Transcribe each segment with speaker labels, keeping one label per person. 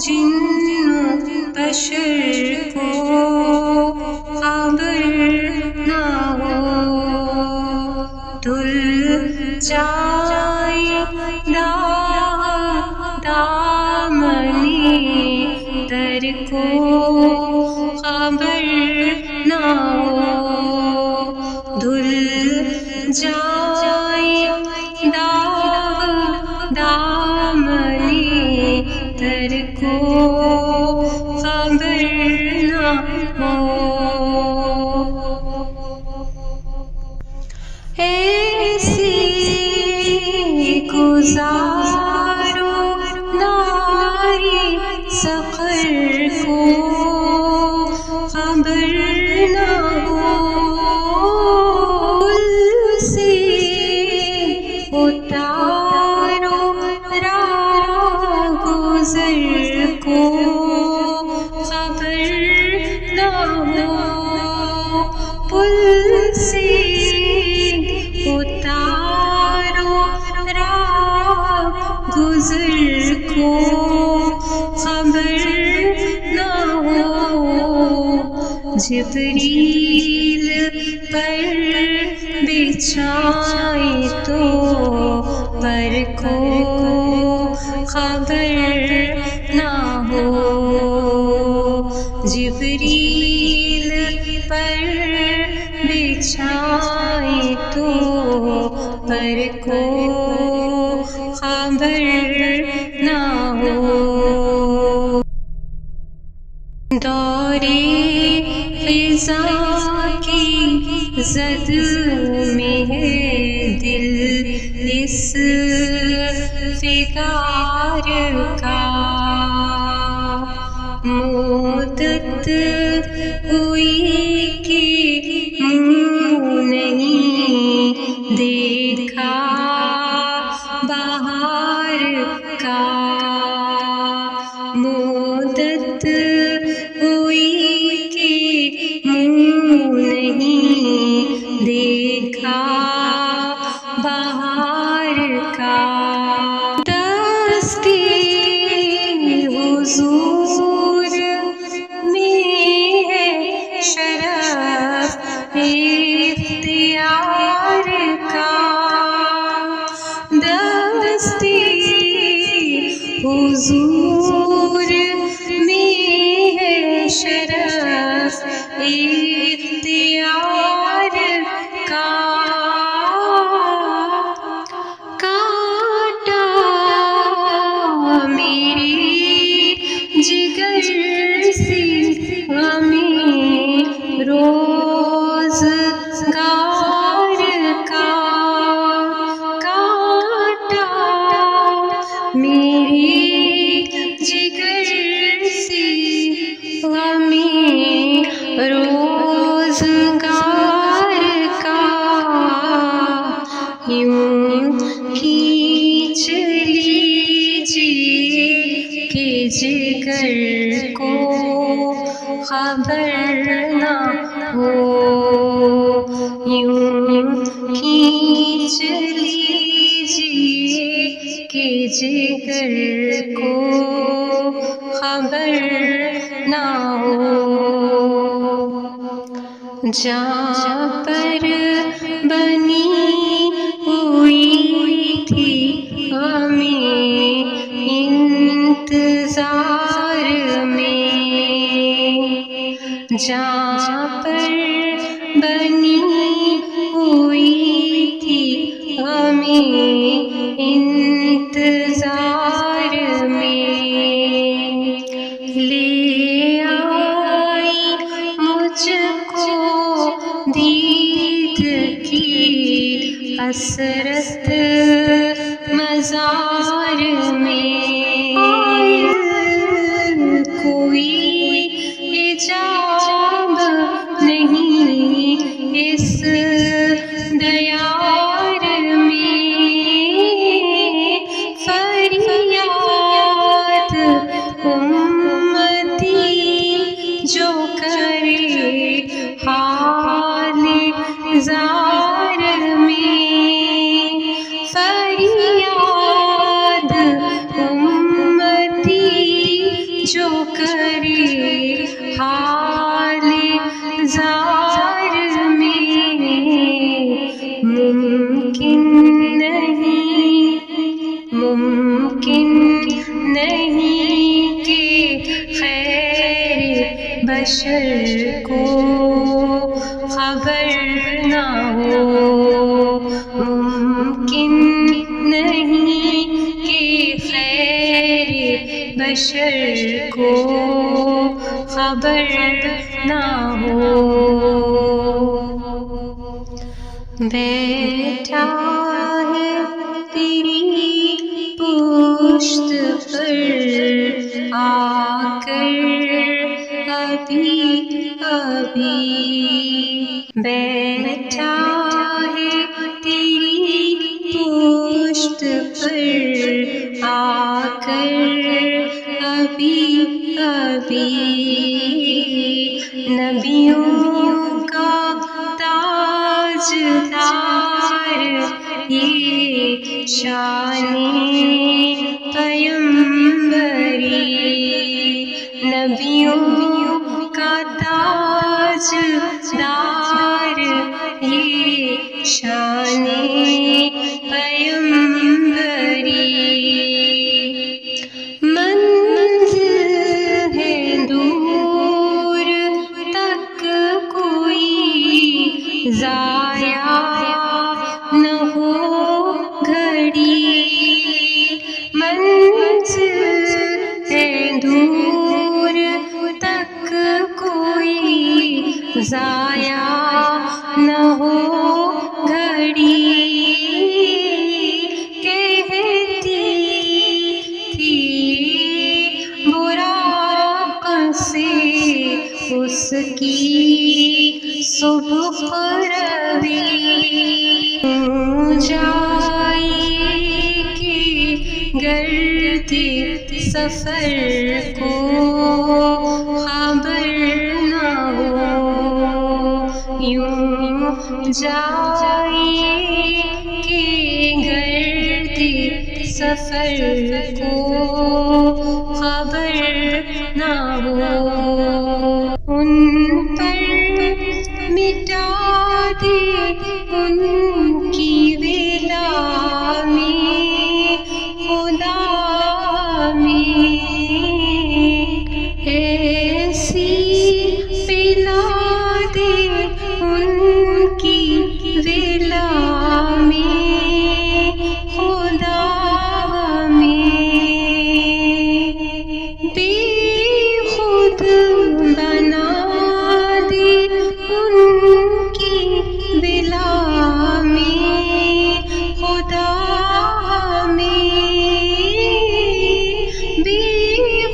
Speaker 1: جن بشر کو خبر نہ ہو، دل جائے دامنِ در کو خبر نہ ہو، دل جائے دامنِ در کو خبر نہ ہو۔ ایسی گزارو ناری سقر کو خبر نہ ہو، دل سے اتارو راہ گزر کو خبر نہ ہو، پل سے اتارو راہ گزر کو خبر نہ ہو، جبریل پر بچھائے تو پر کو خبر نہ ہو، جبریل پر بچھائے تو پر کو خبر نہ ہو۔ دورِ خزاں کی زد میں ہے دل اس فگار کا، مدت ہوئی کہ منہ نہیں دیکھا بہار کا، مدت ہوئی کہ منہ نہیں دیکھا بہار کا، دست حضور میں ہے شرف اختیار کا، دست حضور میں ہے شرف اختیار کا، کانٹا میرے جگر سے غمِ روزگار کا، کانٹا میرے جگر سے غمِ روزگار کا، یوں کھینچ لیجیے کہ جگر کو خبر نہ ہو، یوں کھینچ لیجیے کہ جگر کو خبر نہ ہو، جہاں پر بنی ہوئی تھی ہمیں انتظار میں، جہاں پر بنی ہوئی تھی ہمیں انتظار میں، لے آئی مجھ کو دید کی حسرت مزار میں، کوئی حجاب نہیں اس دیار میں، فریاد امتی جو کرے حال زار میں، فریاد ممکن نہیں کہ خیر بشر کو خبر نہ ہو، ممکن نہیں کہ خیر بشر کو خبر نہ ہو۔ بیٹھا ہے تیری پشت پر آ کر ابھی ابھی، بیٹھا ہے تیری پشت پر آ کر ابھی ابھی، نبیوں کا تاجدار یہ شان پیمبری، نبیوں کا تاجدار یہ شان پیمبری، منزل ہے دور تک کوئی ضائع نہ ہو گھڑی، منزل ہے دور تک کوئی ضائع نہ ہو گھڑی، کہتی تھی براق سے اس کی صبح روی، جائے کہ گرد سفر کو خبر نہ ہو، یوں جائے کہ گرد سفر کو خبر نہ ہو، ان پر مٹا دے ان کی ویلا میں خدا میں، ایسی پلا دے ان کی ویلا میں خدا میں، بے خود بنا دے ان کی ویلا میں خدا میں، بے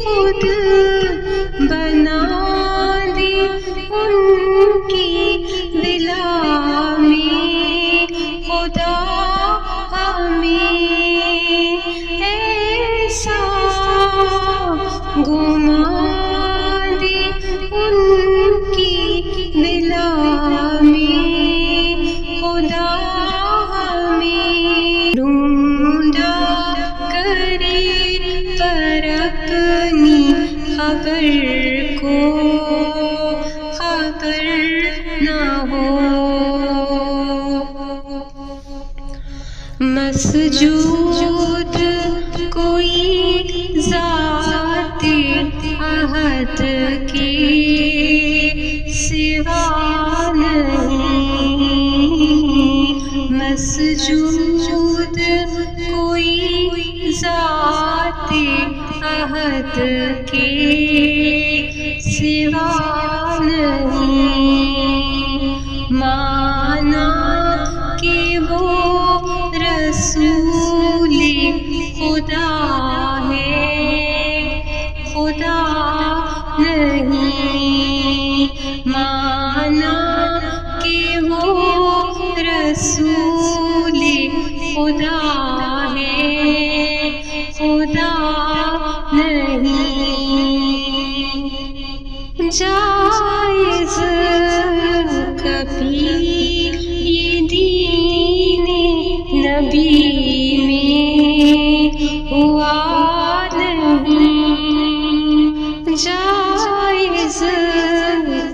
Speaker 1: خود بنا دے ان کی ویلا میں خدا میں، ایسا گھما دے ان کی ویلا میں خدا میں، ڈھونڈا کرے پر اپنی خبر کو خبر نہ ہو، مسجود کوئی ذات احد کے سوا نہیں، مسجود کوئی ذات احد کے سوا نہیں، مانا کہ وہ رسول خدا ہے خدا نہیں، مانا کہ وہ رسول خدا ہے خدا نہیں، جائز کبھی یہ دین نبی میں ہوا نہیں، جائز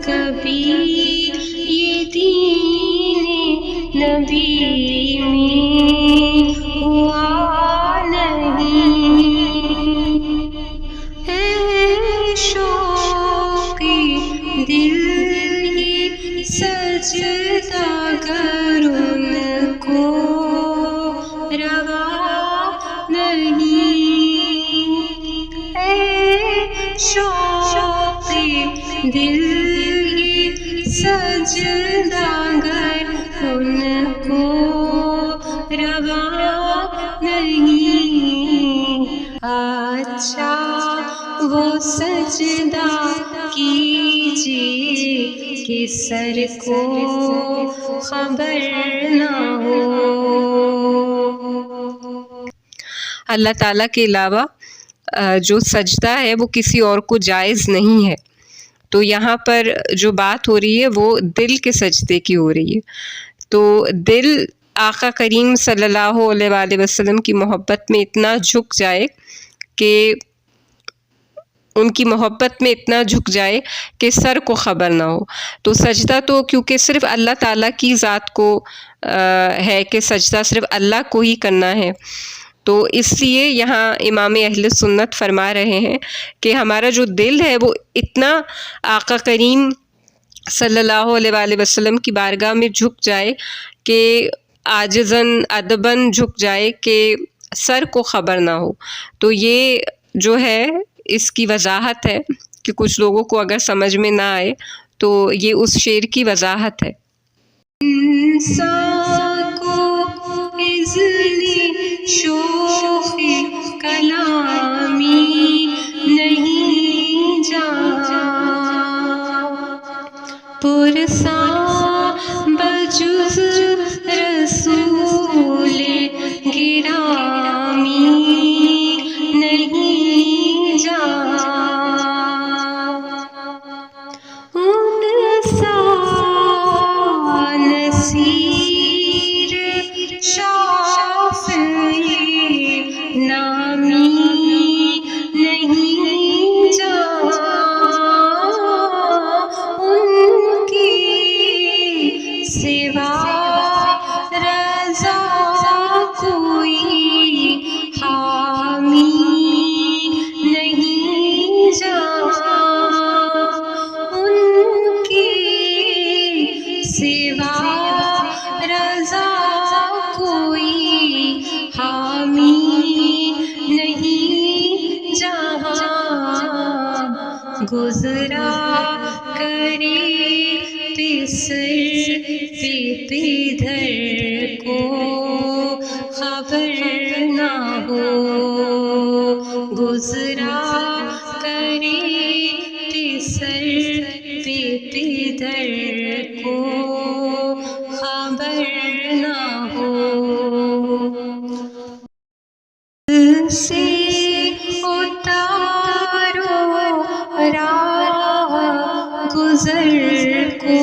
Speaker 1: کبھی یہ دین نبی میں ہوا نہیں، نہیں، اے شوق دل یہ سجدہ گر ان کو روا نہیں، اچھا وہ سجدہ کیجیے کہ سر کو خبر نہ ہو۔
Speaker 2: اللہ تعالیٰ کے علاوہ جو سجدہ ہے وہ کسی اور کو جائز نہیں ہے۔ تو یہاں پر جو بات ہو رہی ہے وہ دل کے سجدے کی ہو رہی ہے۔ تو دل آقا کریم صلی اللہ علیہ وآلہ وسلم کی محبت میں اتنا جھک جائے کہ ان کی محبت میں اتنا جھک جائے کہ سر کو خبر نہ ہو۔ تو سجدہ تو کیونکہ صرف اللہ تعالیٰ کی ذات کو ہے کہ سجدہ صرف اللہ کو ہی کرنا ہے، تو اس لیے یہاں امام اہل سنت فرما رہے ہیں کہ ہمارا جو دل ہے وہ اتنا آقا کریم صلی اللہ علیہ وآلہ وسلم کی بارگاہ میں جھک جائے کہ عاجزاً ادباً جھک جائے کہ سر کو خبر نہ ہو۔ تو یہ جو ہے اس کی وضاحت ہے کہ کچھ لوگوں کو اگر سمجھ میں نہ آئے تو یہ اس شعر کی وضاحت ہے۔
Speaker 1: انسان کو اذن شوخ کلامی نہیں جہاں، پرساں بجز رسول گرامی نہیں جہاں، ان سا نصیر شافعی نامی نہیں جہاں، ان کی سوا رضا کوئی حامی نہیں جہاں، ان کی سوا رضا کوئی حامی نہیں جہاں، گزرا کرے پسر پہ پیدر کو خبر نہ ہو، گزرا کرے پسر پہ پیدر کو خبر نہ ہو، سے اتارو راہ گزر کو